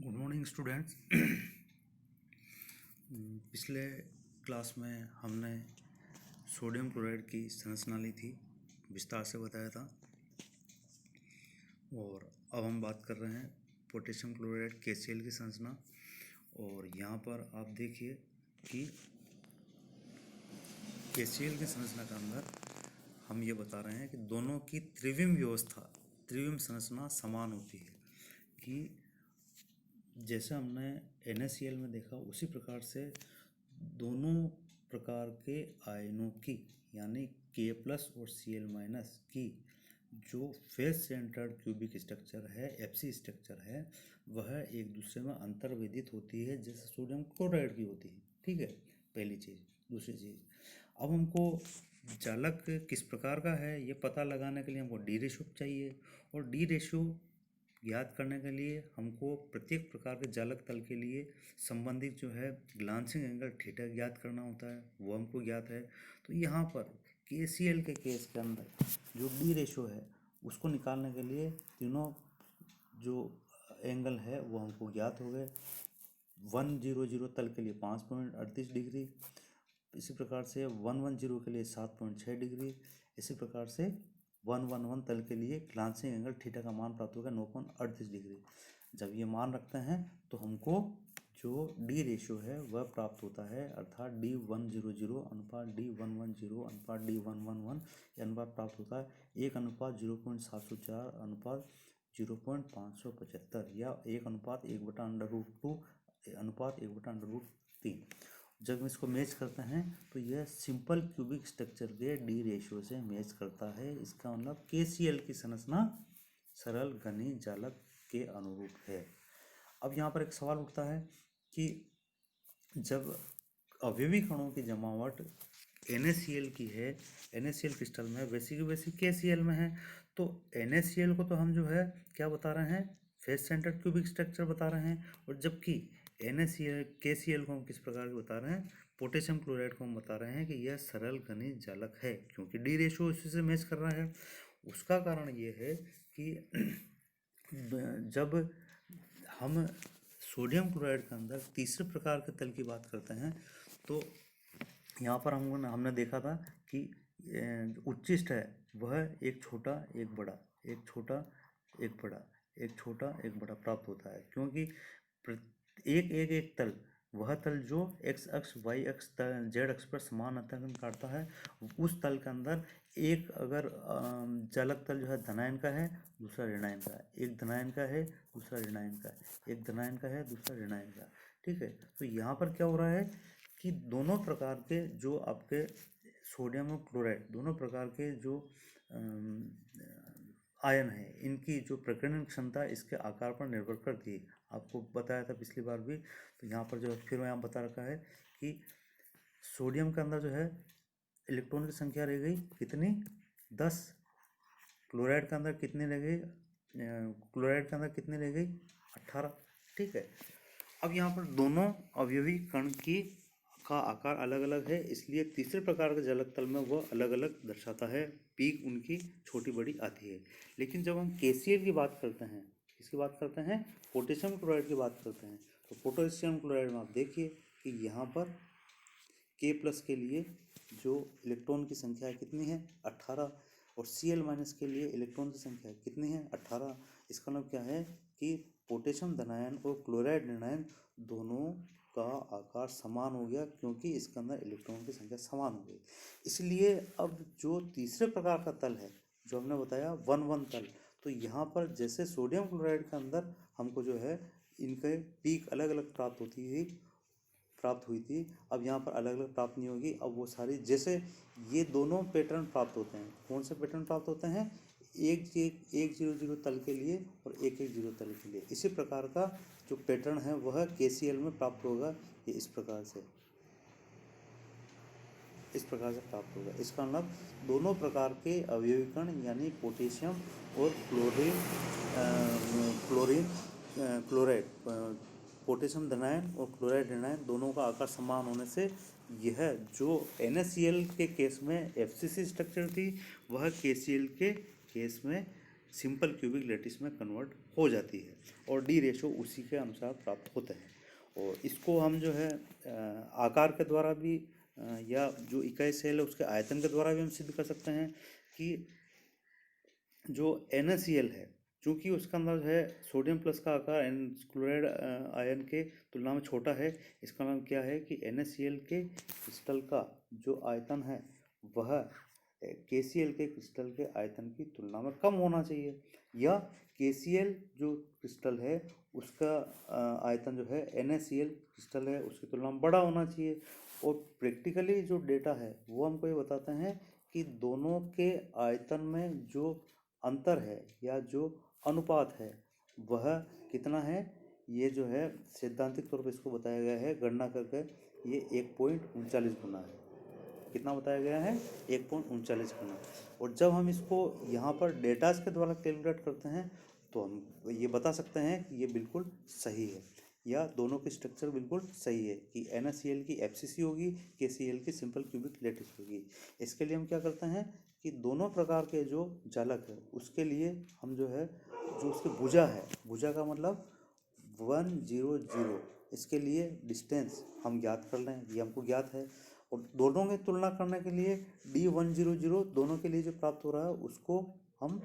Good morning students. पिछले class में हमने सोडियम क्लोराइड की संरचना ली थी, विस्तार से बताया था। और अब हम बात कर रहे हैं पोटेशियम क्लोराइड KCl की संरचना। और यहाँ पर आप देखिए कि KCl की संरचना के अंदर हम ये बता रहे हैं कि दोनों की त्रिविम व्यवस्था, त्रिविम संरचना समान होती है। कि जैसे हमने NaCl में देखा उसी प्रकार से दोनों प्रकार के आयनों की यानी K+ और Cl- की जो फेस सेंटर्ड क्यूबिक स्ट्रक्चर है, FC स्ट्रक्चर है, वह एक दूसरे में अंतर्वेदित होती है जैसे सोडियम क्लोराइड की होती है। ठीक है, पहली चीज़। दूसरी चीज़, अब हमको जालक किस प्रकार का है ये पता लगाने के लिए हमको डी रेशो चाहिए। और डी रेशो ज्ञात करने के लिए हमको प्रत्येक प्रकार के जालक तल के लिए संबंधित जो है ग्लांसिंग एंगल थीटा ज्ञात करना होता है, वो हमको ज्ञात है। तो यहाँ पर KCl के केस के अंदर जो डी रेशो है उसको निकालने के लिए तीनों जो एंगल है वो हमको ज्ञात हो गए। 100 तल के लिए 5.38 डिग्री, इसी प्रकार से 110 के लिए 7.6 डिग्री, इसी प्रकार से 111 तल के लिए ग्लांसिंग एंगल थीटा का मान प्राप्त होगा 9.38 डिग्री। जब ये मान रखते हैं तो हमको जो डी रेशो है वह प्राप्त होता है, अर्थात D100 अनुपात D110 अनुपात D111 अनुपात प्राप्त होता है 1:0.704 अनुपात 0.575 या 1:1/√2 अनुपात 1/√3। जब हम इसको मैच करते हैं तो यह सिंपल क्यूबिक स्ट्रक्चर के डी रेशियो से मैच करता है। इसका मतलब KCl की संरचना सरल घनी जालक के अनुरूप है। अब यहाँ पर एक सवाल उठता है कि जब अवयवी कणों की जमावट NaCl की है, NaCl क्रिस्टल में वैसी की वैसी KCl में है, तो NaCl को तो हम जो है क्या बता रहे हैं, फेस सेंटर्ड क्यूबिक स्ट्रक्चर बता रहे हैं। और जबकि KCl को हम किस प्रकार के बता रहे हैं, पोटेशियम क्लोराइड को हम बता रहे हैं कि यह सरल घनी जालक है, क्योंकि डी रेशो इसी से मैच कर रहा है। उसका कारण ये है कि जब हम सोडियम क्लोराइड के अंदर तीसरे प्रकार के तल की बात करते हैं तो यहाँ पर हमने देखा था कि उच्चिष्ट है वह एक छोटा एक बड़ा, एक छोटा एक बड़ा, एक छोटा एक बड़ा प्राप्त होता है, क्योंकि एक तल, वह तल जो x अक्ष y अक्ष z अक्ष पर समान अंतरण काटता है, उस तल के अंदर एक अगर जालक तल जो है धनायन का है, दूसरा ऋणायन का है, एक धनायन का है दूसरा ऋणायन का है, एक धनायन का है दूसरा ऋणायन का। ठीक है, तो यहाँ पर क्या हो रहा है कि दोनों प्रकार के जो आपके सोडियम और क्लोराइड, दोनों प्रकार के जो आयन है, इनकी जो प्रकीर्णन क्षमता इसके आकार पर निर्भर करती है। आपको बताया था पिछली बार भी, तो यहाँ पर जो है फिर यहाँ बता रखा है कि सोडियम के अंदर जो है इलेक्ट्रॉन की संख्या रह गई कितनी, 10। क्लोराइड के अंदर कितनी रह गई, क्लोराइड के अंदर कितनी रह गई, 18। ठीक है, अब यहाँ पर दोनों अवयवी कण की का आकार अलग अलग है, इसलिए तीसरे प्रकार के जालक तल में वह अलग अलग दर्शाता है, पीक उनकी छोटी बड़ी आती है। लेकिन जब हम KCl की बात करते हैं, किसकी बात करते हैं, पोटेशियम क्लोराइड की बात करते हैं, तो पोटेशियम क्लोराइड में आप देखिए कि यहाँ पर K+ के लिए जो इलेक्ट्रॉन की संख्या कितनी है, 18। और Cl- के लिए इलेक्ट्रॉन की संख्या कितनी है, 18। इसका मतलब क्या है कि पोटेशियम धनायन और क्लोराइड ऋणायन दोनों का आकार समान हो गया, क्योंकि इसके अंदर इलेक्ट्रॉन की संख्या समान हो गई। इसलिए अब जो तीसरे प्रकार का तल है जो हमने बताया 1-1 तल, तो यहाँ पर जैसे सोडियम क्लोराइड के अंदर हमको जो है इनके पीक अलग अलग प्राप्त हुई थी, अब यहाँ पर अलग अलग प्राप्त नहीं होगी। अब वो सारी जैसे ये दोनों पैटर्न प्राप्त होते हैं, कौन से पैटर्न प्राप्त होते हैं, 1-0-0 तल के लिए और 1-1-0 तल के लिए। इसी प्रकार का जो पैटर्न है वह KCl में प्राप्त होगा, ये इस प्रकार से प्राप्त होगा। इसका मतलब दोनों प्रकार के अवयवी कण यानी पोटेशियम और क्लोराइड, पोटेशियम धनायन और क्लोराइड ऋणायन दोनों का आकार समान होने से यह जो NaCl के केस में FCC स्ट्रक्चर थी, वह KCl के केस में सिंपल क्यूबिक लैटिस में कन्वर्ट हो जाती है और डी रेशो उसी के अनुसार प्राप्त होते हैं। और इसको हम जो है आकार के द्वारा भी या जो इकाई सेल है उसके आयतन के द्वारा भी हम सिद्ध कर सकते हैं कि जो NaCl है, चूँकि उसके अंदर जो है सोडियम प्लस का आकार क्लोराइड आयन के तुलना में छोटा है, इसका नाम क्या है कि NaCl के क्रिस्टल का जो आयतन है वह KCl के क्रिस्टल के आयतन की तुलना में कम होना चाहिए, या KCl जो क्रिस्टल है उसका आयतन जो है NaCl क्रिस्टल है उसकी तुलना में बड़ा होना चाहिए। और प्रैक्टिकली जो डेटा है वो हमको ये बताते हैं कि दोनों के आयतन में जो अंतर है या जो अनुपात है वह कितना है, ये जो है सैद्धांतिक तौर पर इसको बताया गया है गणना करके, ये 1.39 गुना है। कितना बताया गया है? 1.39 गुना। और जब हम इसको यहाँ पर डेटास के द्वारा कैलकुलेट करते हैं तो हम ये बता सकते हैं कि ये बिल्कुल सही है, या दोनों की स्ट्रक्चर बिल्कुल सही है कि NaCl की FCC होगी, KCl की सिंपल क्यूबिक लैटिस होगी। इसके लिए हम क्या करते हैं कि दोनों प्रकार के जो जालक है उसके लिए हम जो है जो उसकी भुजा है, भुजा का मतलब 100, इसके लिए डिस्टेंस हम ज्ञात कर लें, ये हमको ज्ञात है। और दोनों की तुलना करने के लिए D100 दोनों के लिए जो प्राप्त हो रहा है उसको हम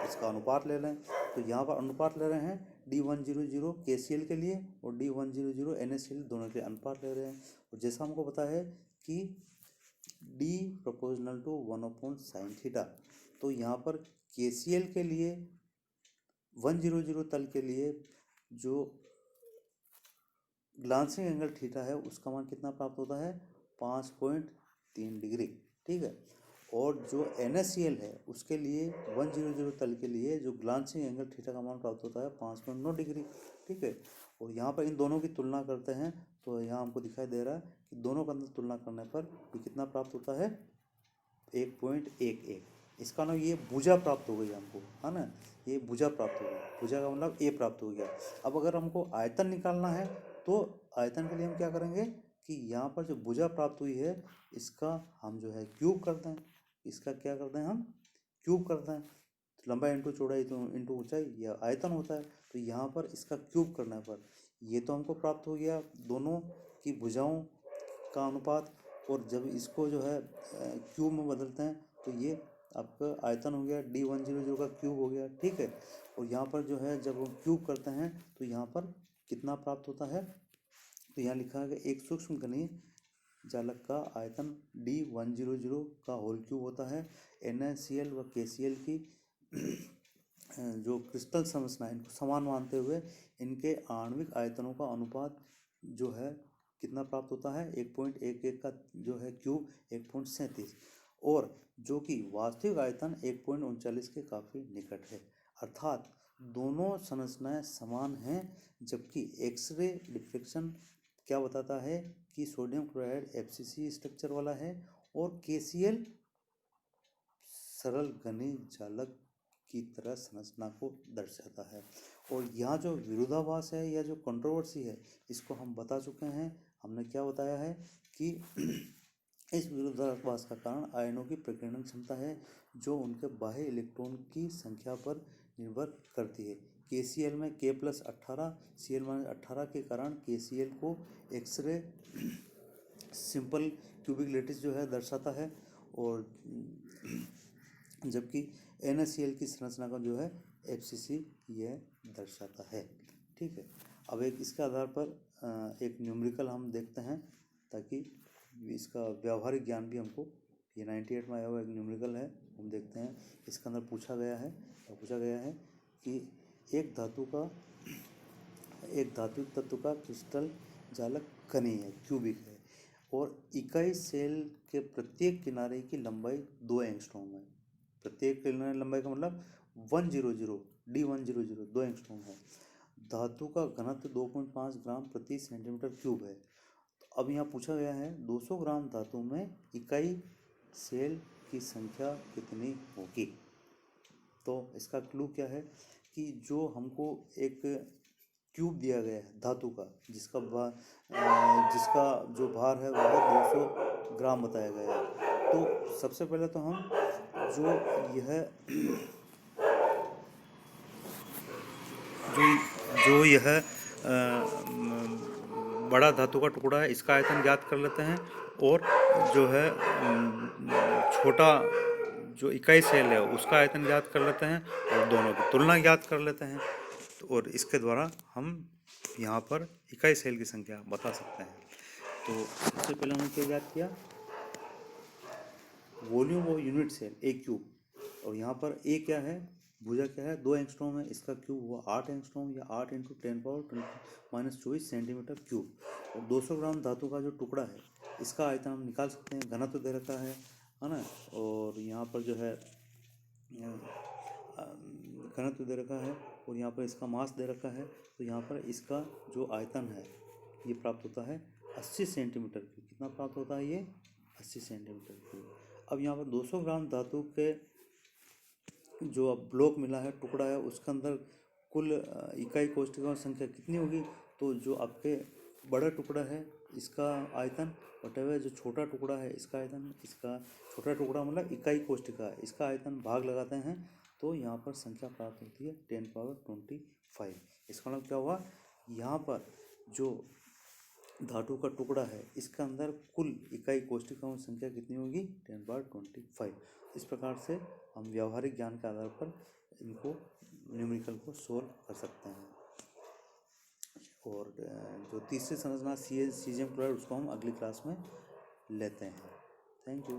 इसका अनुपात ले लें। तो यहाँ पर अनुपात ले रहे हैं D100 KCl के लिए और D100 NaCl दोनों के अनुपात ले रहे हैं। और जैसा हमको पता है कि D proportional to 1/sin theta, तो यहाँ पर KCl के लिए 100 तल के लिए जो ग्लांसिंग एंगल थीटा है उसका मान कितना प्राप्त होता है? 5.3 डिग्री, ठीक है। और जो NaCl है उसके लिए 100 तल के लिए जो ग्लांसिंग एंगल थीटा का मान प्राप्त होता है 5.9 डिग्री, ठीक है। और यहाँ पर इन दोनों की तुलना करते हैं तो यहाँ हमको दिखाई दे रहा है कि दोनों का अंदर तुलना करने पर ये कितना प्राप्त होता है? 1.11। इसका ना ये भुजा प्राप्त हो गई हमको, है ना, ये भुजा प्राप्त हो गई, भुजा का मतलब A प्राप्त हो गया। अब अगर हमको आयतन निकालना है तो आयतन के लिए हम क्या करेंगे कि यहाँ पर जो भुजा प्राप्त हुई है इसका हम जो है क्यूब करते हैं, इसका क्या करते हैं हम क्यूब करते हैं। लंबाई इंटू चौड़ाई तो इंटू ऊंचाई या आयतन होता है, तो यहाँ पर इसका क्यूब करने पर ये तो हमको प्राप्त हो गया दोनों की भुजाओं का अनुपात। और जब इसको जो है क्यूब में बदलते हैं तो ये आपका आयतन हो गया, D100 का क्यूब हो गया, ठीक है। और यहाँ पर जो है जब हम क्यूब करते हैं तो यहाँ पर कितना प्राप्त होता है? तो यहाँ लिखा है कि एक सूक्ष्म घनीय जालक का आयतन D100 का होल क्यूब होता है। NaCl व KCl की जो क्रिस्टल संरचना है इनको समान मानते हुए इनके आणविक आयतनों का अनुपात जो है कितना प्राप्त होता है? 1.11 का जो है क्यूब 1.37, और जो कि वास्तविक आयतन 1.39 के काफ़ी निकट है। अर्थात दोनों संरचनाएं समान हैं, जबकि एक्सरे डिफ्रेक्शन क्या बताता है कि सोडियम क्लोराइड FCC स्ट्रक्चर वाला है और KCl सरल घनी जालक की तरह संरचना को दर्शाता है। और यहाँ जो विरोधाभास है या जो कंट्रोवर्सी है इसको हम बता चुके हैं। हमने क्या बताया है कि इस विरोधाभास का कारण आयनों की प्रकीर्णन क्षमता है जो उनके बाह्य इलेक्ट्रॉन की संख्या पर निर्भर करती है। KCl में K+18 Cl-18 के कारण KCl को एक्सरे सिंपल क्यूबिक लैटिस जो है दर्शाता है, और जबकि NaCl की संरचना का जो है FCC यह दर्शाता है, ठीक है। अब एक इसके आधार पर एक न्यूमेरिकल हम देखते हैं ताकि इसका व्यावहारिक ज्ञान भी हमको, ये 98 में आया हुआ एक न्यूमेरिकल है, हम देखते हैं। इसके अंदर पूछा गया है कि एक धातुक तत्व का क्रिस्टल जालक घनी है, क्यूबिक है, और इकाई सेल के प्रत्येक किनारे की लंबाई 2 एंगस्ट्रॉम है। प्रत्येक किनारे लंबाई का मतलब 100 D100 2 एंगस्ट्रॉम है। धातु का घनत्व 2.5 ग्राम प्रति सेंटीमीटर क्यूब है। तो अब यहाँ पूछा गया है 200 ग्राम धातु में इकाई सेल की संख्या कितनी होगी। तो इसका क्लू क्या है कि जो हमको एक क्यूब दिया गया है धातु का जिसका जो भार है वह 200 ग्राम बताया गया है। तो सबसे पहले तो हम जो यह जो जो यह बड़ा धातु का टुकड़ा है, इसका आयतन ज्ञात कर लेते हैं। और जो है छोटा जो इकाई सेल है उसका आयतन ज्ञात कर लेते हैं और दोनों की तुलना ज्ञात कर लेते हैं। और इसके द्वारा हम यहाँ पर इकाई सेल की संख्या बता सकते हैं। तो सबसे पहले हमने क्या ज्ञात किया, volume of unit cell a cube, और यहाँ पर ए क्या है, भुजा क्या है, 2 एंगस्ट्रॉम है, इसका क्यूब हुआ 8 एंगस्ट्रॉम या 8 इंटू 10⁻⁻24 सेंटीमीटर क्यूब। और 200 ग्राम धातु का जो टुकड़ा है इसका आयतन हम निकाल सकते हैं, घनत्व दे रखा है ना। और यहाँ पर जो है घनत्व दे रखा है और यहाँ पर इसका मास दे रखा है। तो यहाँ पर इसका जो आयतन है ये प्राप्त होता है 80 सेंटीमीटर क्यूब। कितना प्राप्त होता है ये, 80 सेंटीमीटर क्यूब। अब यहाँ पर 200 ग्राम धातु के जो अब ब्लॉक मिला है, टुकड़ा है, उसके अंदर कुल इकाई कोष्ठिकाओं की संख्या कितनी होगी। तो जो आपके बड़ा टुकड़ा है इसका आयतन बटे हुए जो छोटा टुकड़ा है इसका आयतन, इसका छोटा टुकड़ा मतलब इकाई कोष्ठिका है, इसका आयतन भाग लगाते हैं तो यहाँ पर संख्या प्राप्त होती है 10⁻25। इसका मतलब क्या हुआ, यहाँ पर जो धातु का टुकड़ा है इसके अंदर कुल इकाई कोष्ठिकाओं की संख्या कितनी होगी, 10⁻25। इस प्रकार से हम व्यावहारिक ज्ञान के आधार पर इनको न्यूमेरिकल को सोल्व कर सकते हैं। और जो तीसरी संरचना सीजियम क्लोराइड उसको हम अगली क्लास में लेते हैं। Thank you.